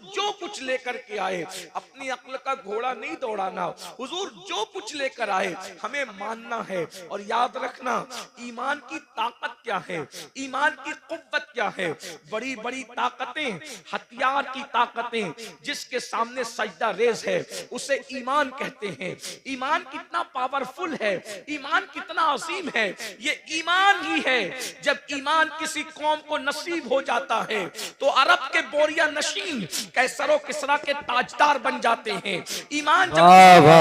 जो कुछ लेकर के आए, अपनी अक्ल का घोड़ा नहीं दौड़ाना, हुजूर जो कुछ लेकर आए हमें मानना है। और याद रखना ईमान की ताकत क्या है, ईमान की कुव्वत क्या है। बड़ी बड़ी ताकतें, हथियार की ताकतें, जिसके सामने सजदा रेज है उसे ईमान कहते हैं। ईमान कितना पावरफुल है, ईमान कितना अजीम है, ये ईमान ही है। जब ईमान किसी कौम को नसीब हो जाता है तो अरब के बोरिया नशीन कैसरो किसरा के ताजदार बन जाते हैं। ईमान जब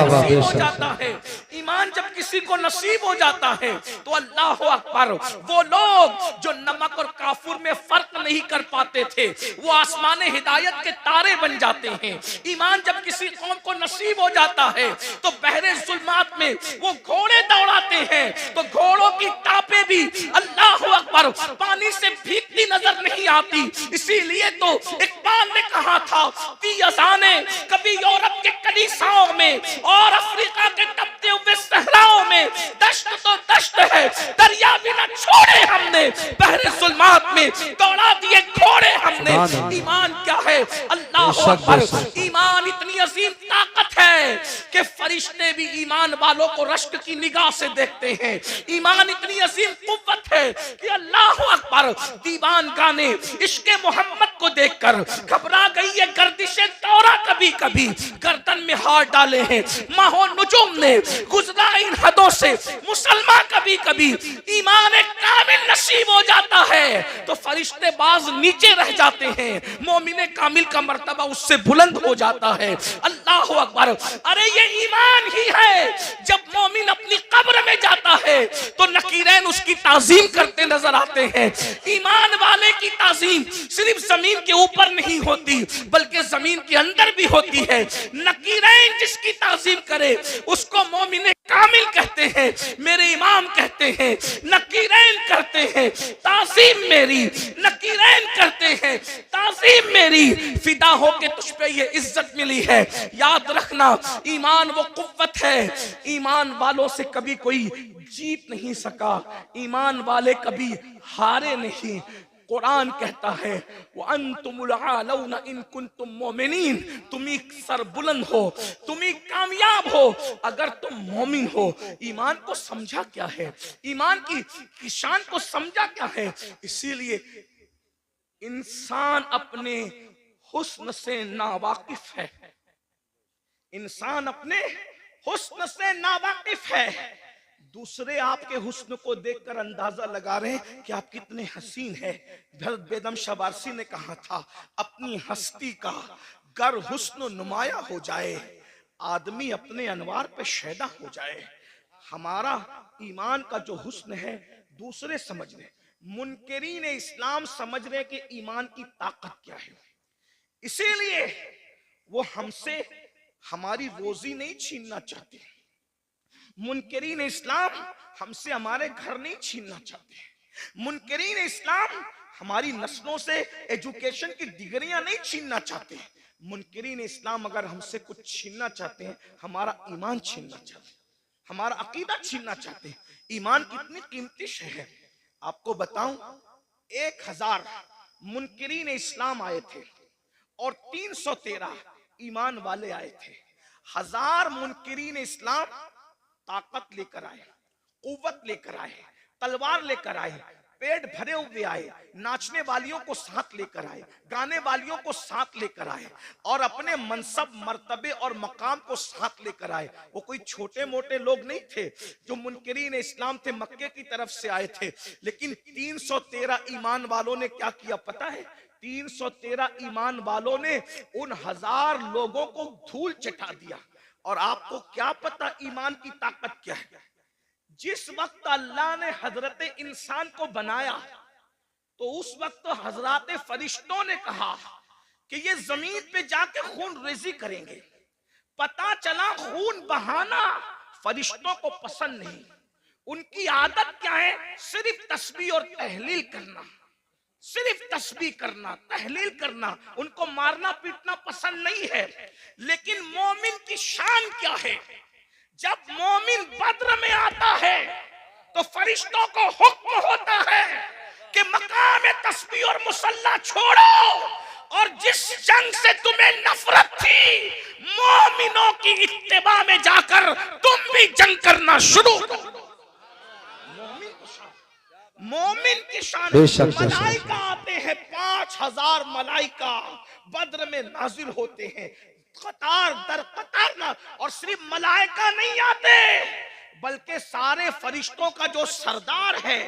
नसीब हो जाता है, ईमान जब किसी को नसीब हो जाता है तो अल्लाह अकबर, वो लोग जो नमक और काफुर में फर्क नहीं कर पाते थे वो आसमान हिदायत के तारे बन जाते हैं। ईमान जब किसी कौम को नसीब हो जाता है तो बहरे जुल्मात में वो घोड़े दौड़ाते हैं तो घोड़ों की टापे भी अल्लाह अकबर पानी से भीगती नजर नहीं आती। इसीलिए तो इकबाल ने कहा था कि अज़ाने कभी यूरोप के कलीसियाओं में और अफ्रीका के तपते हुए सहराओं में दश्त तो दश्त है, दरिया भी न छोड़े हमने, बहरे जुल्मात में दौड़ा दिए घोड़े हमने। ईमान क्या है? अल्लाह अकबर। ईमान इतनी अजीम ताकत है कि फरिश्ते भी ईमान वालों को रश्क की निगाह से देखते हैं। ईमान इतनी अजीम कुव्वत है कि अल्लाह अकबर, दीवान गाने इश्क़े मोहम्मद को देखकर घबरा गई है गर्दिशे दौरा, कभी कभी गर्दन में हाथ डाले हैं माहो नुजुम ने, गुजरा इन हदों से मुसलमान कभी कभी ईमान कामिल नसीब हो जाता है तो फरिश्ते बाज नीचे रह जाते हैं, मोमिने कामिल का मर्तबा उससे बुलंद हो जाता है। अल्लाह अकबर। अरे ये ईमान ही है, जब मोमिन अपनी कब्र में जाता है तो नकीरैन उसकी ताजीम करते नजर आते हैं। ईमान वाले की ताजीम सिर्फ जमीन के ऊपर नहीं होती बल्कि जमीन के अंदर भी होती है। नकीरैन जिसकी ताजीम करे उसको मोमिने कामिल कहते हैं, मेरे इमाम कहते हैं। नकीरैन करते हैं ताजीम मेरी, नकीरैन करते हैं ताजीम मेरी, फिदा हो के तुझ पे ये इज्जत मिली है। याद रखना ईमान वो कुव्वत है, ईमान वालों से कभी कोई जीत नहीं सका, ईमान वाले कभी हारे नहीं। कुरान कहता है वो अंतुमुल आलौना इन कुंतुम मोमिनीन, तुम ही सरबुलंद हो, तुम ही कामयाब हो अगर तुम मोमिन हो। ईमान को समझा क्या है, ईमान की शान को समझा क्या है। इसीलिए इंसान अपने हुस्न से नावाकिफ है, इंसान अपने हुस्न से नावाकिफ है। दूसरे आपके हुस्न को देखकर अंदाजा लगा रहे हैं कि आप कितने हसीन हैं। हज़रत बेदम शबारसी ने कहा था अपनी हस्ती का गर हुस्न नुमाया हो जाए, आदमी अपने अनवार पे शैदा हो जाए। हमारा ईमान का जो हुस्न है दूसरे समझ रहे, मुनकिरीन इस्लाम समझ रहे कि ईमान की ताकत क्या है। इसीलिए वो हमसे हमारी रोजी नहीं छीनना चाहते। मुनकिरीन इस्लाम हमसे हमारे घर नहीं छीनना चाहते। मुनकिरीन इस्लाम हमारी नस्लों से एजुकेशन की डिग्रियां नहीं छीनना चाहते। मुनकिरीन इस्लाम अगर हमसे कुछ छीनना चाहते हैं, हमारा ईमान छीनना चाहते हैं, हमारा अकीदा छीनना चाहते हैं। ईमान कितनी कीमती शय है आपको बताऊं। 1000 मुनकिरीन इस्लाम आए थे और 313 ईमान वाले आए थे। 1000 मुनकिरीन इस्लाम ताकत लेकर आए, कुव्वत लेकर आए, तलवार लेकर आए, पेट भरे हुए आए, नाचने वालियों को साथ लेकर आए, गाने वालियों को साथ लेकर आए और अपने मनसब मर्तबे और मकाम को साथ लेकर आए। वो कोई छोटे मोटे लोग नहीं थे जो मुनकिरीन इस्लाम थे, मक्के की तरफ से आए थे। लेकिन 313 ईमान वालों ने क्या किया पता है? 313 ईमान वालों ने उन 1000 लोगों को धूल चटा दिया। और आपको क्या पता ईमान की ताकत क्या है? जिस वक्त अल्लाह ने हजरत इंसान को बनाया तो उस वक्त हजरत फरिश्तों ने कहा कि ये जमीन पे जाके खून रेजी करेंगे। पता चला खून बहाना फरिश्तों को पसंद नहीं। उनकी आदत क्या है? सिर्फ तस्बीह और तहलील करना, सिर्फ तस्बीह करना, तहलील करना। उनको मारना पीटना पसंद नहीं है। लेकिन मोमिन की शान क्या है? जब मोमिन बद्र में आता है तो फरिश्तों को हुक्म होता है कि मकाम तस्बीह और मुसल्ला छोड़ो, और जिस जंग से तुम्हें नफरत थी, मोमिनों की इत्तिबा में जाकर तुम भी जंग करना शुरू करो। मोमिन की शान। मलाइका आते हैं, 5000 मलाइका बद्र में नाजिल होते हैं, कतार दर कतार ना। और सिर्फ मलाइका नहीं आते, बल्कि सारे फरिश्तों का जो सरदार है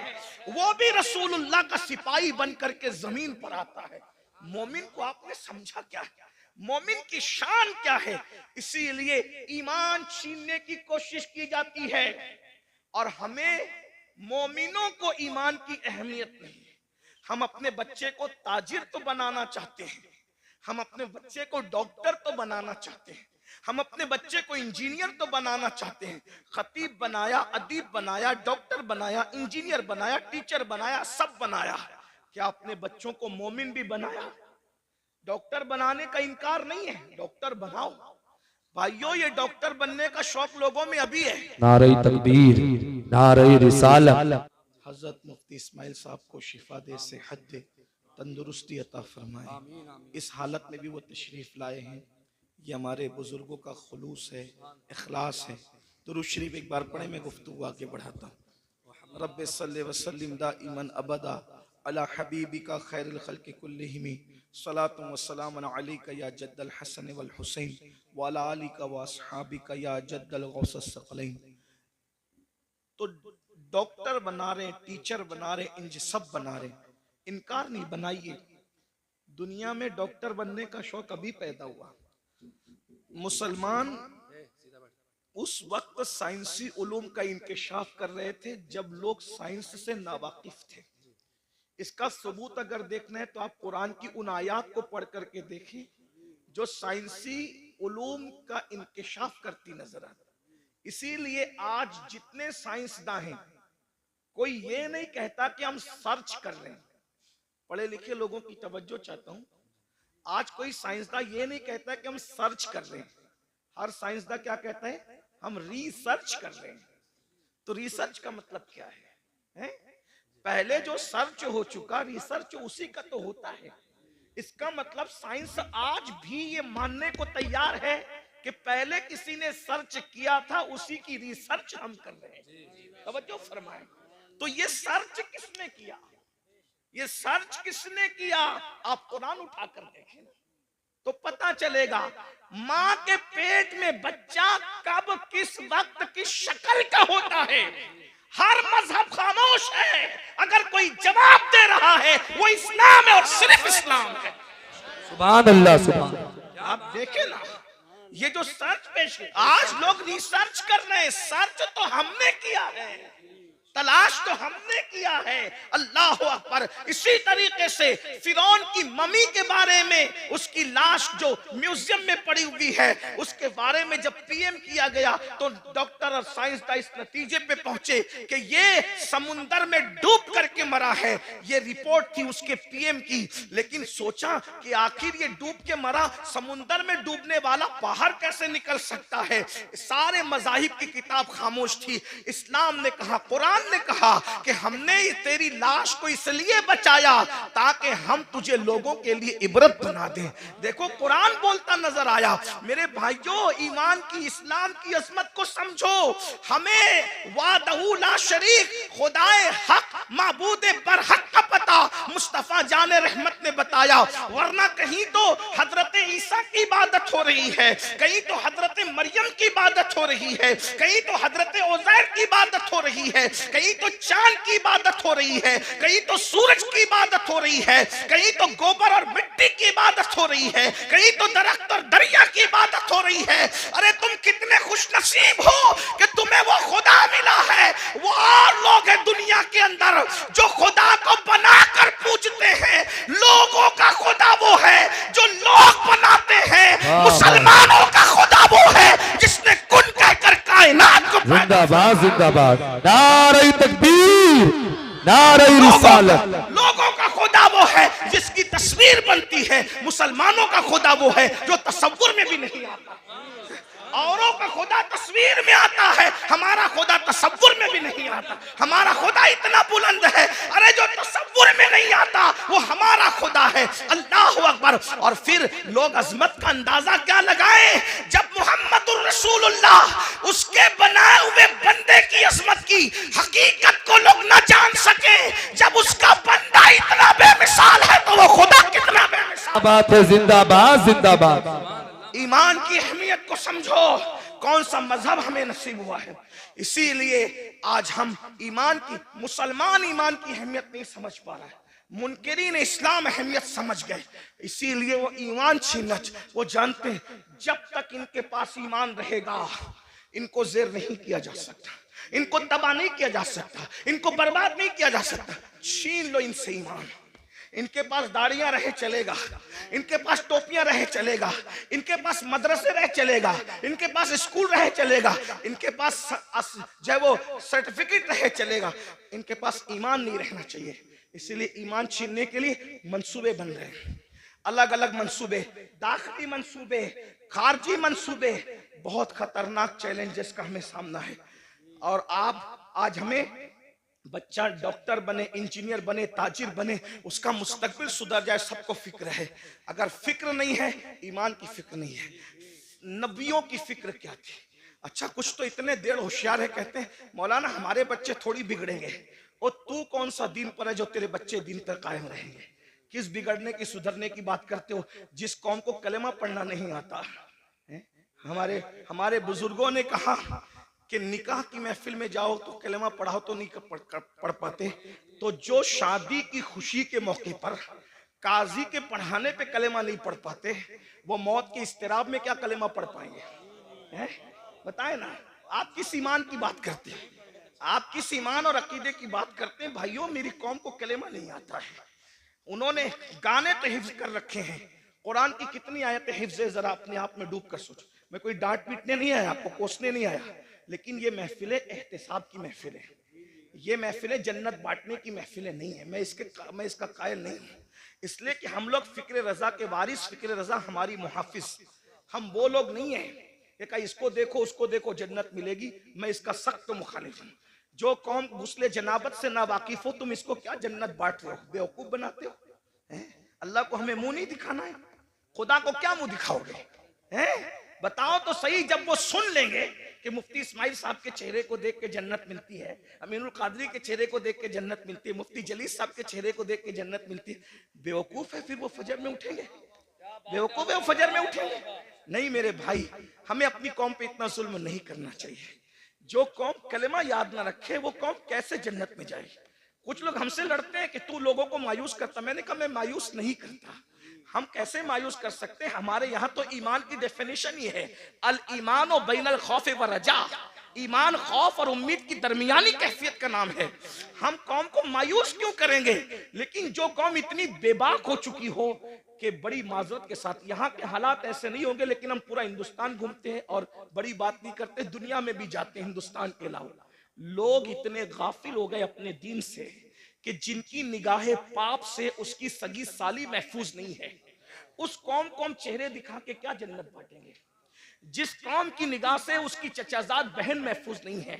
वो भी रसूलुल्लाह का सिपाही बनकर के जमीन पर आता है। मोमिन को आपने समझा क्या है, मोमिन की शान क्या है? इसीलिए ईमान छीनने की कोशिश की जाती है। और हमें मोमिनों को ईमान की अहमियत नहीं है। हम अपने बच्चे को ताजिर तो बनाना चाहते हैं, हम अपने बच्चे को डॉक्टर तो बनाना चाहते हैं, हम अपने बच्चे को इंजीनियर तो बनाना चाहते हैं। खतीब बनाया, अदीब बनाया, डॉक्टर बनाया, इंजीनियर बनाया, टीचर बनाया, सब बनाया। क्या अपने बच्चों को मोमिन भी बनाया? डॉक्टर बनाने का इनकार नहीं है, डॉक्टर बनाओ भाइयों। ये डॉक्टर बनने का शौक लोगों में अभी है। नारे तकबीर, नारे रिसालत। हजरत मुफ्ती इस्माइल साहब को शिफा दे, सेहत दे, तंदुरुस्ती अता फरमाए। इस हालत में भी वो तशरीफ लाए हैं। ये हमारे बुजुर्गों का खुलूस है, इखलास है। दुरूद शरीफ एक बार पढ़े, मैं गुफ्तगू आगे बढ़ाता हूँ। रब्बे सल्ले व सल्लिम दाइमन अबदा अला हबीबिका खैरुल खल्क़ि कुल्लिहिम, सलातु व सलामुन अलैका या जद्दल हसन वल हुसैन व अला आलिका व अस्हाबिका या जद्दल गौसस सकलैन। तो डॉक्टर बना रहे, टीचर बना रहे, इंज सब बना रहे, इनकार नहीं। बनाइए। दुनिया में डॉक्टर बनने का शौक अभी पैदा हुआ। मुसलमान उस वक्त साइंसी उलूम का इंकिशाफ कर रहे थे जब लोग साइंस से नावाकिफ थे। इसका सबूत अगर देखना है तो आप कुरान की उन आयात को पढ़ करके देखें जो साइंसी उलूम का इंकिशाफ करती नजर आती। इसीलिए आज जितने साइंसदान हैं, कोई ये नहीं कहता कि हम सर्च कर रहे हैं। पढ़े लिखे लोगों की तवज्जो चाहता हूं। आज कोई साइंसदान ये नहीं कहता कि हम सर्च कर रहे हैं। हर साइंसदान क्या कहता है? हम रिसर्च कर रहे हैं। तो रिसर्च का मतलब क्या है? पहले जो सर्च हो चुका, रिसर्च उसी का तो होता है। इसका मतलब साइंस आज भी ये मानने को तैयार है कि पहले किसी ने सर्च किया था, उसी की रिसर्च हम कर रहे हैं। तवज्जो फरमाएं। तो ये सर्च किसने किया? ये सर्च किसने किया? आप कुरान उठाकर देखें तो पता चलेगा। माँ के पेट में बच्चा कब, किस वक्त, किस शक्ल का होता है, हर मजहब खामोश है। अगर कोई जवाब दे रहा है वो इस्लाम है और सिर्फ इस्लाम है। सुभान अल्लाह, सुभान। आप देखें ना, ये जो सर्च पेश है, आज लोग रिसर्च कर रहे हैं। सर्च तो हमने किया है, तलाश तो हमने किया है। अल्लाह अकबर। इसी तरीके से फिरौन की मम्मी के बारे में, उसकी लाश जो म्यूजियम में पड़ी हुई है, उसके बारे में जब पीएम किया गया तो डॉक्टर और साइंसदान इस नतीजे पे पहुंचे कि ये समुंदर में डूब करके मरा है। ये रिपोर्ट थी उसके पीएम की। लेकिन सोचा कि आखिर ये डूब के मरा, समुंदर में डूबने वाला बाहर कैसे निकल सकता है? सारे मजाहिब की किताब खामोश थी। इस्लाम ने कहा, कुरान ने कहा कि हमने तेरी लाश को इसलिए बचाया ताकि हम तुझे लोगों के लिए इबरत बना दें। देखो कुरान बोलता नजर आया। मेरे भाइयों, ईमान की, इस्लाम की अजमत को समझो। हमें वादहू ला शरीक, खुदाए हक, माबूदे बरहक का पता मुस्तफा जाने रहमत ने बताया। वरना कहीं तो हजरत ईसा की इबादत हो रही है, कहीं तो हजरत मरियम की इबादत हो रही है, कहीं तो हजरत उज़ैर की इबादत हो रही है, कहीं तो चांद की इबादत हो रही है, कहीं तो सूरज की इबादत हो रही है, कहीं तो गोबर और मिट्टी की इबादत हो रही है, कहीं तो दरख्त और दरिया की इबादत हो रही है। अरे तुम कितने खुशनसीब हो कि तुम्हें वो खुदा मिला है। वो और लोग हैं दुनिया के अंदर जो खुदा को बनाकर पूजते हैं। लोगों का खुदा वो है जो लोग बनाते हैं। मुसलमानों का खुदा वो है जिसने कुन कहकर कायनात को जिंदाबाद, जिंदाबाद। नारे तकबीर, नारे रिसालत। लोगों का खुदा वो है जिसकी तस्वीर बनती है। मुसलमानों का खुदा वो है जो तसव्वुर में भी नहीं आता। औरों का खुदा तस्वीर में आता है, हमारा खुदा तसव्वुर में भी नहीं आता। हमारा खुदा इतना बुलंद है, अरे जो तसव्वुर में नहीं आता, वो हमारा खुदा है। अल्लाह अकबर। और फिर लोग अजमत का अंदाजा क्या लगाए, जब मुहम्मदुर रसूलुल्लाह उसके बनाए हुए बंदे की अजमत की हकीकत को लोग ना जान सके, जब उसका बंदा इतना बेमिसाल है तो वो खुदा कितना बेमिसाल। बात है, जिंदाबाद जिंदाबाद। ईमान की अहमियत को समझो, कौन सा मजहब हमें नसीब हुआ है। इसीलिए आज हम ईमान की, मुसलमान ईमान की अहमियत नहीं समझ पा रहा है, मुनकिरीन इस्लाम अहमियत समझ गए, इसीलिए वो ईमान छीनना, वो जानते हैं जब तक इनके पास ईमान रहेगा इनको ज़ेर नहीं किया जा सकता, इनको तबाह नहीं किया जा सकता, इनको बर्बाद नहीं किया जा सकता। छीन लो इनसे ईमान, इनके पास दाढ़ियां रहे चलेगा, इनके पास टोपियां रहे चलेगा, इनके पास मदरसे रहे चलेगा, इनके पास स्कूल रहे चलेगा, इनके पास जो वो सर्टिफिकेट रहे चलेगा, इनके पास ईमान नहीं रहना चाहिए। इसीलिए ईमान छीनने के लिए मंसूबे बन रहे हैं, अलग अलग मंसूबे, दाखिली मंसूबे, खारजी मंसूबे। बहुत खतरनाक चैलेंजेस का हमें सामना है। और आप आज हमें बच्चा डॉक्टर बने, इंजीनियर बने, ताजिर बने, उसका मुस्तकबिल सुधर जाए, सबको फिक्र है। अगर फिक्र नहीं है, ईमान की फिक्र नहीं है। नबियों की फिक्र क्या थी? अच्छा, कुछ तो इतने देर होशियार है, कहते हैं मौलाना हमारे बच्चे थोड़ी बिगड़ेंगे। और तू कौन सा दीन पर है जो तेरे बच्चे दीन पर कायम रहेंगे? किस बिगड़ने की, सुधरने की बात करते हो? जिस कौम को कलेमा पढ़ना नहीं आता है। हमारे बुजुर्गों ने कहा कि निकाह की महफिल में जाओ तो कलेमा पढ़ाओ तो नहीं पढ़ पाते, तो जो शादी की खुशी के मौके पर काजी के पढ़ाने पे कलेमा नहीं पढ़ पाते, वो मौत के इस्तिराब में क्या कलेमा पढ़ पाएंगे? बताए ना, आप किस ईमान की बात करते हैं? आप किस ईमान और अकीदे की बात करते हैं? भाइयों, मेरी कौम को कलेमा नहीं आता है। उन्होंने गाने तो हिफ्ज कर रखे हैं, कुरान की कितनी आयतें हिफ्ज है, जरा अपने आप में डूब कर सोचो। मैं कोई डांट पीटने नहीं आया, आपको कोसने नहीं आया, लेकिन ये महफिलें एहतिसाब की महफिल है, ये महफिलें जन्नत बांटने की महफिलें नहीं है। मैं इसका कायल नहीं हूँ, इसलिए कि हम लोग फिक्र रजा के वारिस, फिक्र रजा हमारी मुहाफिज, हम वो लोग नहीं है कि इसको देखो उसको देखो जन्नत मिलेगी। मैं इसका सख्त मुखालिफ हूँ। जो कौम गुस्ले जनाबत से ना वाकिफ हो, तुम इसको क्या जन्नत बांट रहे हो, बेवकूफ बनाते हो। अल्लाह को हमें मुंह नहीं दिखाना है, खुदा को क्या मुंह दिखाओगे? बताओ तो सही। जब वो सुन लेंगे कि मुफ्ती इस्माइल साहब के चेहरे को देख के जन्नत मिलती है, अमीनुल कादरी के चेहरे को देख के जन्नत मिलती है, मुफ्ती जलीस साहब के चेहरे को देख के जन्नत मिलती है, बेवकूफ है फिर वो फजर में उठेंगे? बेवकूफ है वो फजर में उठेंगे? नहीं मेरे भाई, हमें अपनी कौम पे इतना जुल्म नहीं करना चाहिए। जो कौम कलेमा याद ना रखे, वो कौम कैसे जन्नत में जाए? कुछ लोग हमसे लड़ते हैं कि तू लोगों को मायूस करता। मैंने कहा मैं मायूस नहीं करता। हम कैसे मायूस कर सकते हैं? हमारे यहाँ तो ईमान की डेफिनेशन ही है, अल ईमान बैनल खौफ व रजा। ईमान खौफ और उम्मीद की दरमियानी कैफियत का नाम है। हम कौम को मायूस क्यों करेंगे? लेकिन जो कौम इतनी बेबाक हो चुकी हो कि बड़ी माजरत के साथ, यहाँ के हालात ऐसे नहीं होंगे, लेकिन हम पूरा हिंदुस्तान घूमते हैं और बड़ी बात नहीं करते, दुनिया में भी जाते हैं हिंदुस्तान के अलावा। लोग इतने गाफिल हो गए अपने दीन से कि जिनकी निगाहें पाप से उसकी सगी साली महफूज नहीं है, उस कौम को हम चेहरे दिखा के क्या जन्नत बांटेंगे? जिस कौम की निगाह से उसकी चचाजाद बहन महफूज नहीं है,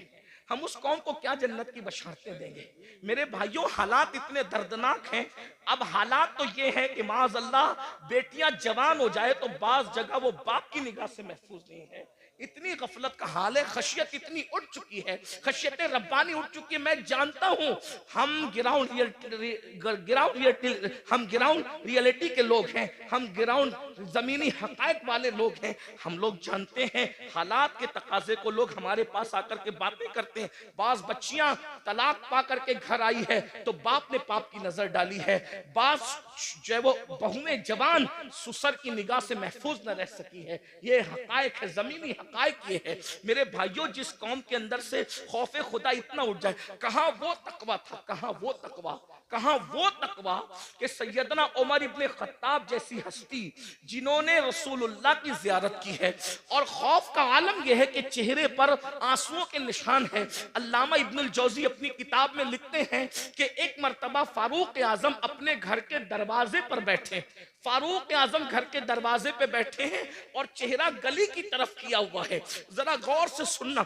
हम उस कौम को क्या जन्नत की बशारतें देंगे? मेरे भाइयों, हालात इतने दर्दनाक हैं। अब हालात तो ये है कि माज़अल्लाह बेटियां जवान हो जाए तो बाज जगह वो बाप की निगाह से महफूज नहीं है। इतनी गफलत का हाल है, खशियत इतनी उठ चुकी है, खशियत रब्बानी उठ चुकी है। मैं जानता हूं हम ग्राउंड रियलिटी के लोग हैं, हम ग्राउंड जमीनी हकायक वाले लोग हैं। हम लोग जानते हैं हालात के तकाजे को। लोग हमारे पास आकर के बातें करते हैं। बाज बच्चियां तलाक पा करके घर आई है तो बाप ने पाप की नजर डाली है, बाज जो है वो बहुएं जवान सुसर की निगाह से महफूज न रह सकी है। ये हकायक है, जमीनी हकायक ये है। मेरे भाइयों, जिस कौम के अंदर से खौफे खुदा इतना उठ जाए, कहां वो तकवा था, कहां वो तकवा, कहां वो तकवा कि सैयदना उमर इब्ने खत्ताब जैसी हस्ती जिन्होंने रसूलुल्लाह की जियारत की है, और खौफ का आलम यह है कि चेहरे पर आंसुओं के निशान है। अल्लामा इब्नुल जौजी अपनी किताब में लिखते हैं कि एक मर्तबा फारूक आजम अपने घर के दरवाजे पर बैठे, फारूक आजम घर के दरवाजे पे बैठे हैं और चेहरा गली की तरफ किया हुआ है। जरा गौर से सुनना,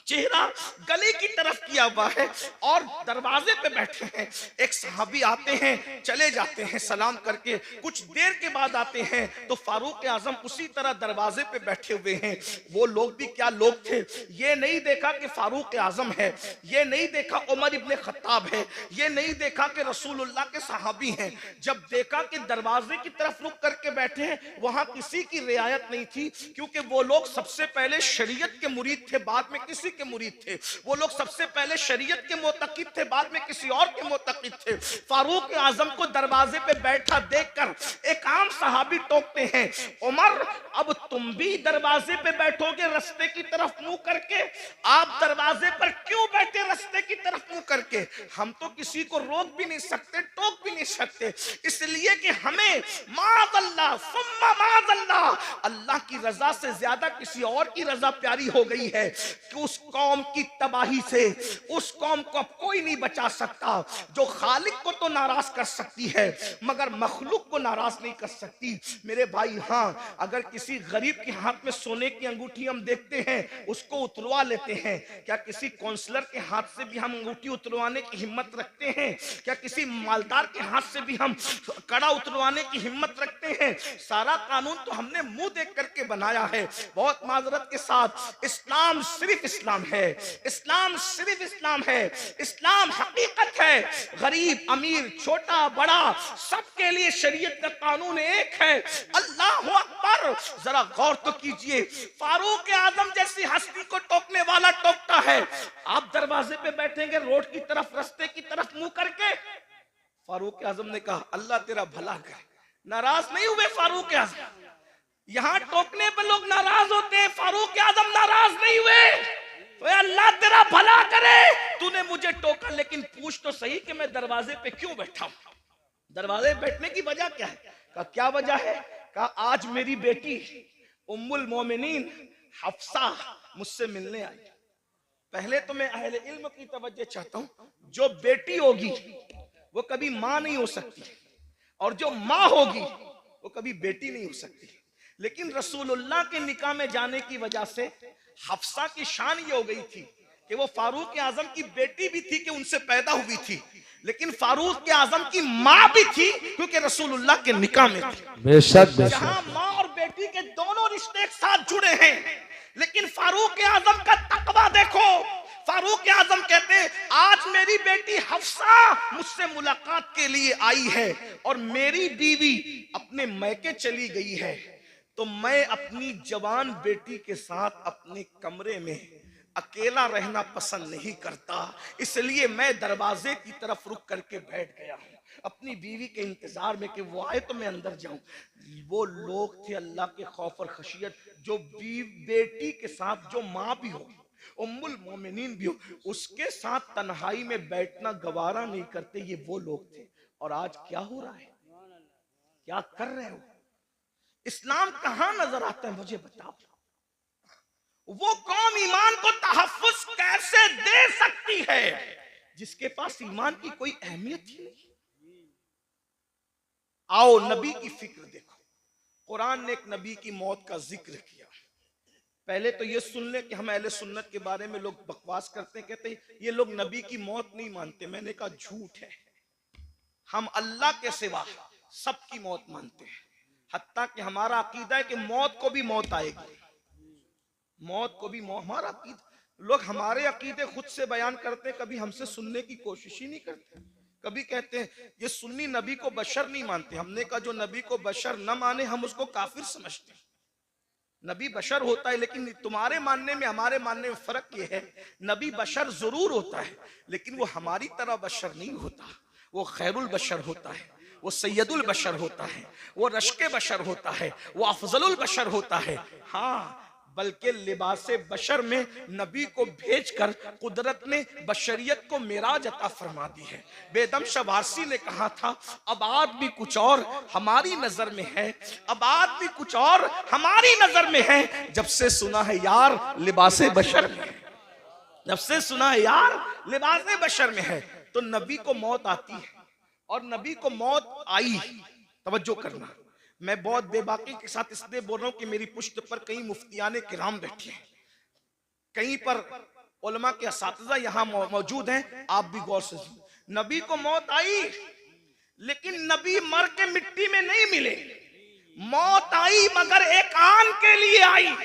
चेहरा गली की तरफ किया हुआ है और दरवाजे पे बैठे हैं। एक सहाबी आते हैं, चले जाते हैं सलाम करके, कुछ देर के बाद आते हैं तो फारूक आजम उसी तरह दरवाजे पे बैठे हुए हैं। वो लोग भी क्या लोग थे, ये नहीं देखा कि फारूक आजम है, ये नहीं देखा उमर इब्ने खत्ताब है, ये नहीं देखा कि रसूलुल्लाह के सहाबी हैं। जब देखा कि दरवाजे की तरफ रुक करके बैठे हैं, वहां किसी की रियायत नहीं थी, क्योंकि वो लोग सबसे पहले शरीयत के मुरीद थे, बाद में किसी के मुरीद थे। वो लोग सबसे पहले शरीयत के मोतकिद थे, बाद में किसी और के मोतकिद थे। फारूक आजम को दरवाजे पे बैठा देखकर एक आम सहाबी टोकते हैं, उमर अब तुम भी दरवाजे पे बैठोगे रास्ते की तरफ मुंह करके? आप दरवाजे पर क्यों बैठे रास्ते की तरफ मुंह करके? हम तो किसी को रोक भी नहीं सकते, टोक भी नहीं सकते, इसलिए कि हमें माज़अल्लाह सुम्मा माज़अल्लाह, अल्लाह की रजा से ज्यादा किसी और की रजा प्यारी हो गई है कि उस कौम की तबाही से उस कौम को अब कोई नहीं बचा सकता। जो खालिक को तो नाराज कर सकती है मगर मखलूक को नाराज नहीं कर सकती। मेरे भाई, हाँ, अगर किसी गरीब के हाथ में सोने की अंगूठी हम देखते हैं, उसको उतरवा लेते हैं। क्या किसी काउंसलर के हाथ से भी हम अंगूठी उतरवाने की हिम्मत रखते हैं? क्या किसी मालदार के हाथ से भी हम कड़ा उतरवाने की हिम्मत रखते हैं? सारा कानून तो हमने मुंह देख करके बनाया है। बहुत माजरत के साथ, इस्लाम सिर्फ इस्लाम है, इस्लाम सिर्फ इस्लाम है, इस्लाम हकीकत है। गरीब अमीर छोटा बड़ा सबके लिए शरीयत का कानून एक है। अल्लाह अकबर, जरा गौर तो कीजिए, फारूक आजम जैसी हस्ती को टोकने वाला टोकता है, आप दरवाजे पे बैठेंगे रोड की तरफ रास्ते की तरफ मुंह करके? फारूक आजम ने कहा अल्लाह तेरा भला करे। नाराज नहीं हुए फारूक आजम, यहाँ टोकने पे लोग नाराज होते हैं, फारूक आजम नाराज नहीं हुए। तो अल्लाह तेरा भला करे, तूने मुझे टोका, लेकिन पूछ तो सही कि मैं दरवाजे पे क्यों बैठा हूं? दरवाजे पे बैठने की वजह क्या है? कहा क्या वजह है? कहा आज मेरी बेटी उम्मुल मोमिनीन हफ्सा मुझसे मिलने आई। पहले तो मैं अहले इल्म की तवज्जो चाहता हूं, जो बेटी होगी वो कभी मां नहीं हो सकती, और जो मां होगी वो कभी बेटी नहीं हो सकती। लेकिन रसूलुल्लाह के निकाह में जाने की वजह से हफ्सा की शान ये हो गई थी कि वो फारूक आजम की बेटी भी थी कि उनसे पैदा हुई थी, लेकिन फारूक आजम की मां भी थी क्योंकि रसूलुल्लाह के निकाह में थी। बेशक जहां मां और बेटी के दोनों रिश्ते एक साथ जुड़े हैं, लेकिन फारूक आजम का तकवा देखो। फारूक आजम कहते हैं आज मेरी बेटी हफ्सा मुझसे मुलाकात के लिए आई है और मेरी बीवी अपने मैके चली गई है, तो मैं अपनी जवान बेटी के साथ अपने कमरे में अकेला रहना पसंद नहीं करता, इसलिए मैं दरवाजे की तरफ रुक करके बैठ गया हूं अपनी बीवी के इंतजार में कि वो आए तो मैं अंदर जाऊं। वो लोग थे अल्लाह के खौफ और खशियत, जो बेटी के साथ, जो माँ भी हो, उम्मुल मोमिनीन भी हो, उसके साथ तन्हाई में बैठना गवारा नहीं करते, ये वो लोग थे। और आज क्या हो रहा है, क्या कर रहे हो? इस्लाम कहां नजर आता है मुझे बताओ? वो कौम ईमान को तहफ्फुज कैसे दे सकती है जिसके पास ईमान की कोई अहमियत ही नहीं? आओ नबी की फिक्र देखो। कुरान ने एक नबी की मौत का जिक्र किया। पहले तो ये सुन ले कि हम अहले सुन्नत के बारे में लोग बकवास करते हैं, कहते हैं ये लोग नबी की मौत नहीं मानते। मैंने कहा झूठ है, हम अल्लाह के सिवा सबकी मौत मानते हैं। हत्ता कि हमारा अकीदा है कि मौत को भी मौत आएगी, मौत को भी मौत। हमारा अकीदा, लोग हमारे अकीदे खुद से बयान करते हैं, कभी हमसे सुनने की कोशिश ही नहीं करते। कभी कहते हैं ये सुन्नी नबी को बशर नहीं मानते। हमने कहा जो नबी को बशर न माने हम उसको काफिर समझते हैं। नबी बशर होता है, लेकिन तुम्हारे मानने में हमारे मानने में फर्क ये है, नबी बशर जरूर होता है लेकिन वो हमारी तरह बशर नहीं होता। वो खैरुल बशर होता है, वो सैयदुल बशर होता है, वो रश्के बशर होता है, वो अफजलुल बशर होता है। हाँ, बल्कि लिबासे बशर में नबी को भेजकर कुदरत ने बशरियत को मेराज अता फरमा दी है। बेदम शवारसी ने कहा था अब आदमी कुछ और हमारी नजर में है, अब आदमी कुछ और हमारी नजर में है, जब से सुना है यार लिबासे बशर में, जब से सुना है यार लिबासे बशर में है। तो नबी को मौत आती है, और नबी को मौत आई, तवज्जो करना, मैं बहुत बेबाकी के साथ इसलिए बोल रहा हूं कि मेरी पुश्त पर कई मुफ्तियाने किराम बैठे हैं, कहीं पर उलमा के असातिज़ा यहाँ मौजूद हैं, आप भी गौर से सुनिए। नबी को मौत आई, लेकिन नबी मर के मिट्टी में नहीं मिले। मौत आई मगर एक आन के लिए आई,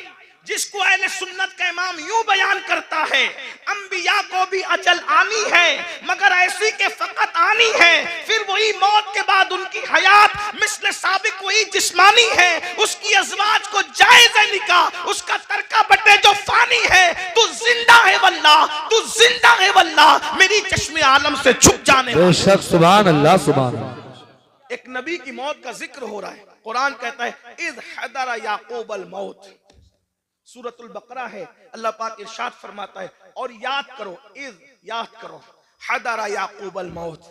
जिसको अहले सुन्नत का इमाम यूं बयान करता है, अंबिया को भी अजल आनी है मगर ऐसी के फकत आनी है। फिर वही मौत के बाद उनकी हयात मिस्ल साबिक वही जिस्मानी है। उसकी अज़वाज को जायज़ है निकाह, उसका तरका बटे जो फानी है। तू जिंदा है वल्लाह, तू जिंदा है वल्लाह, मेरी चश्मे आलम से छुप जाने वाला। बेशक सुभान अल्लाह सुभान अल्लाह। एक नबी की मौत का जिक्र हो रहा है। कुरान कहता है इज़ हदरा याकूब अल मौत, सूरतुल बकरा है। अल्लाह पाक इरशाद फरमाता है और याद करो, इज़ याद करो, हदरा याकूब अल मौत।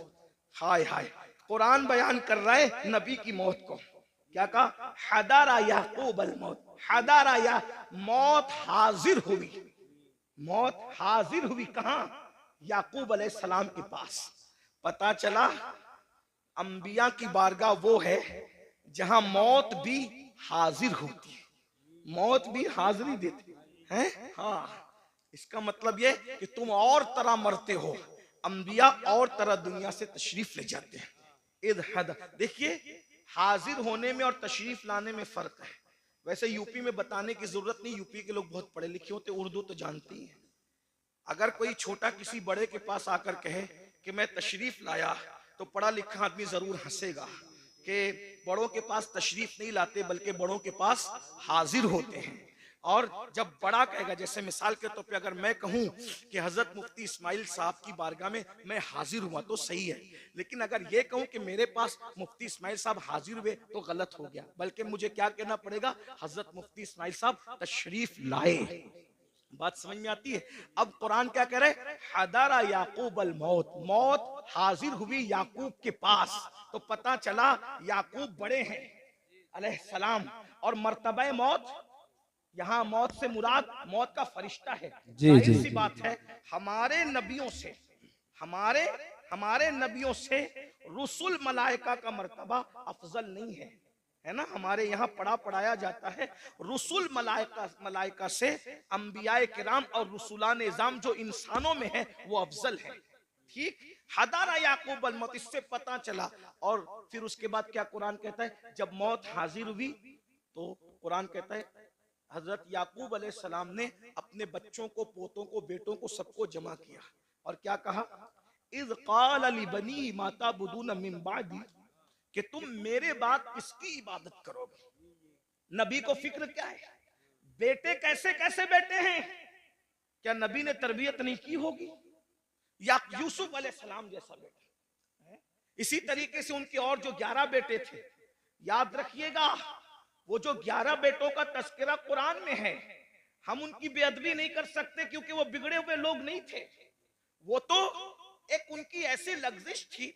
हाय हाय, कुरान बयान कर रहा है नबी की मौत को। क्या कहा? हदरा याकूब अल मौत। हदरा या मौत हाजिर हुई, मौत हाजिर हुई कहां? याकूब अलैहिस्सलाम के पास। पता चला अंबिया की बारगाह वो है जहां मौत भी हाजिर होती है, मौत भी हाजिरी देती है। हाँ, इसका मतलब ये कि तुम और तरह मरते हो, अंबिया और तरह दुनिया से तशरीफ ले जाते हैं। इद हद, देखिए हाजिर होने में और तशरीफ लाने में फर्क है। वैसे यूपी में बताने की जरूरत नहीं, यूपी के लोग बहुत पढ़े लिखे होते, उर्दू तो जानती हैं। अगर कोई छोटा किसी बड़े के पास आकर कहे कि मैं तशरीफ लाया, तो पढ़ा लिखा आदमी जरूर हंसेगा कि बड़ों के पास तशरीफ नहीं लाते बल्कि बड़ों के पास हाजिर होते हैं। और जब बड़ा कहेगा, जैसे मिसाल के तौर पे अगर मैं कहूं कि हजरत मुफ्ती इस्माइल साहब की बारगाह में मैं हाजिर हुआ तो सही है, लेकिन अगर ये कहूं कि मेरे पास मुफ्ती इस्माइल साहब हाजिर हुए तो गलत हो गया। बल्कि मुझे क्या कहना पड़ेगा? हजरत मुफ्ती इस्माइल साहब तशरीफ लाए। बात समझ में आती है? अब कुरान क्या कह रहे हैं? हदरा याकूब अल मौत, मौत हाजिर हुई याकूब के पास। तो पता चला याकूब बड़े हैं अलैहिस्सलाम, और मर्तबा मौत, यहाँ मौत से मुराद मौत का फरिश्ता है। जी सी बात है, हमारे नबियों से हमारे नबियों से रुसुल मलाइका का मर्तबा अफजल नहीं है, है ना। हमारे यहाँ पढ़ाया जाता है रुसुल मलाइका से अंबियाए किराम और रुसुलान निज़ाम जो इंसानों में है वो अफजल है। ठीक, हदारा याकूब अल मौत, इससे पता चला। और फिर उसके बाद क्या कुरान कहता है? जब मौत हाजिर हुई तो कुरान कहता है हजरत याकूब अलैहिस्सलाम ने अपने बच्चों को, पोतों को, बेटों को, सबको जमा किया और क्या कहा? इज़ क़ाल लिबनी मा ताबुदून मिन बादी, कि तुम मेरे बाद किसकी इबादत करोगे। नबी को फिक्र क्या है? बेटे कैसे कैसे बेटे हैं, क्या नबी ने तरबियत नहीं की होगी? या यूसुफ अलैहिस्सलाम जैसा बेटा। इसी तरीके से उनके और जो 11 बेटे थे, याद रखिएगा, वो जो 11 बेटों का तस्करा कुरान में है, हम उनकी बेअदबी नहीं कर सकते क्योंकि वो बिगड़े हुए लोग नहीं थे। वो तो एक उनकी ऐसी लग्जिश थी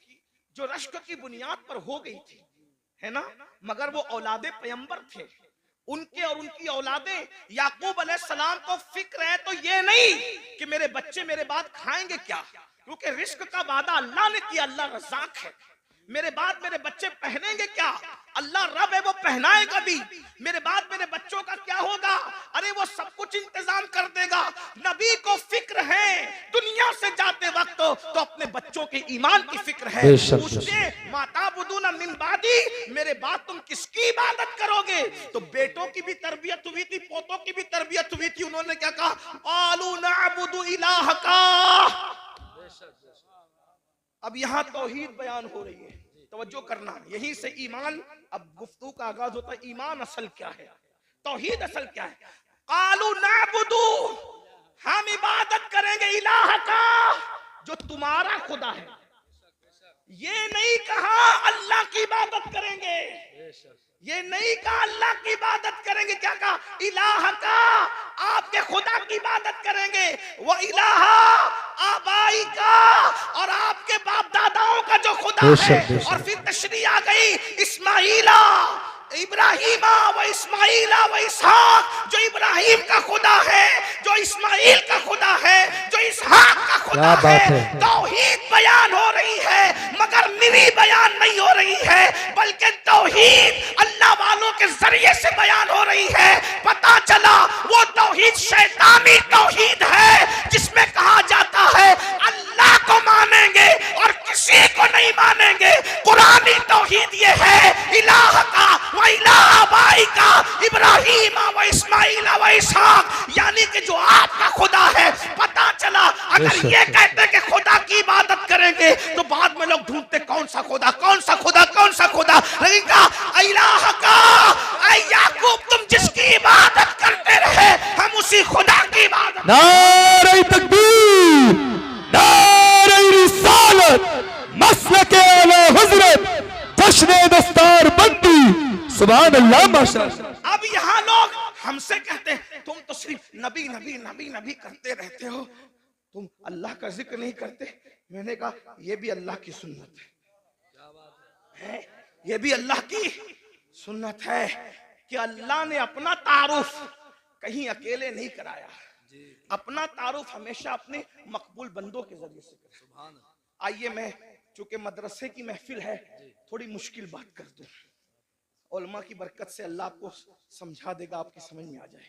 जो रश्क की बुनियाद पर हो गई थी, है ना। मगर वो औलादे पैगंबर थे, उनके और उनकी औलादे। याकूब अलैहिस्सलाम को फिक्र है तो ये नहीं कि मेरे बच्चे मेरे बाद खाएंगे क्या, क्योंकि रिस्क का वादा अल्लाह ने किया, अल्लाह रज़ाक है। मेरे बाद मेरे बच्चे पहनेंगे क्या, अल्लाह रब है, वो पहनाएगा भी। मेरे बाद मेरे बच्चों का क्या होगा, अरे वो सब कुछ इंतजाम कर देगा। नबी को फिक्र है दुनिया से जाते वक्त तो अपने बच्चों के ईमान की फिक्र है। पूछते माता बुदूना मिन बादी, मेरे बाद तुम किसकी इबादत करोगे? तो बेटों की भी तरबियत हुई थी, पोतों की भी तरबियत हुई थी। उन्होंने क्या कहा? आलू नअबुदु इलाहका। अब यहाँ तौहीद बयान हो रही है, तवज्जो करना, यहीं से ईमान, अब गुफ्तगू का आगाज होता है। ईमान असल क्या है, तौहीद असल क्या है? कालू नाबुदू, हम इबादत करेंगे इलाह का, जो तुम्हारा खुदा है। ये नहीं कहा अल्लाह की इबादत करेंगे, ये नहीं कहा अल्लाह की इबादत करेंगे, क्या कहा? इलाह का, आपके खुदा की इबादत करेंगे। वो इलाहा आबाई का, और आपके बाप दादाओं का जो खुदा है। और फिर तशरीह आ गई इस्माइला इब्राहिमा व इस्माइला व इसहाक, जो इब्राहिम का खुदा है, जो इस्माइल का खुदा है, जो इसहाक का खुदा है। तौहीद बयान हो रही है मगर निरी बयान नहीं हो रही है, बल्कि तौहीद अल्लाह वालों के जरिए से बयान हो रही है। पता चला वो तौहीद शैतानी तौहीद है जिसमें ये है इलाह का व इलाह बाई का इब्राहिम व इस्माइल व इसहाक, यानी कि जो आपका खुदा है। पता चला अगर ये कहते कि खुदा की इबादत करेंगे तो बाद में लोग ढूंढते कौन सा खुदा, कौन सा खुदा, कौन सा खुदा। लेकिन कहा इलाह का, ऐ याकूब तुम जिसकी इबादत करते रहे हम उसी खुदा की इबादत। नारे तकबीर, नारे रिसालत, मसलके आला हजरत, जश्न दस्तार बंदी, सुभान अल्लाह माशाअल्लाह। अब यहाँ लोग हमसे कहते हैं तुम तो सिर्फ नबी नबी नबी नबी करते रहते हो, तुम अल्लाह का जिक्र नहीं करते। मैंने कहा ये भी अल्लाह की सुन्नत है, ये भी अल्लाह की सुन्नत है कि अल्लाह ने अपना तारुफ कहीं अकेले नहीं कराया, अपना तारुफ हमेशा अपने मकबूल बंदों के जरिए से कराया। आइए मैं, चूंकि मदरसे की महफिल है, थोड़ी मुश्किल बात कर दूं, उलमा की बरकत से अल्लाह आपको समझा देगा, आपकी समझ में आ जाए।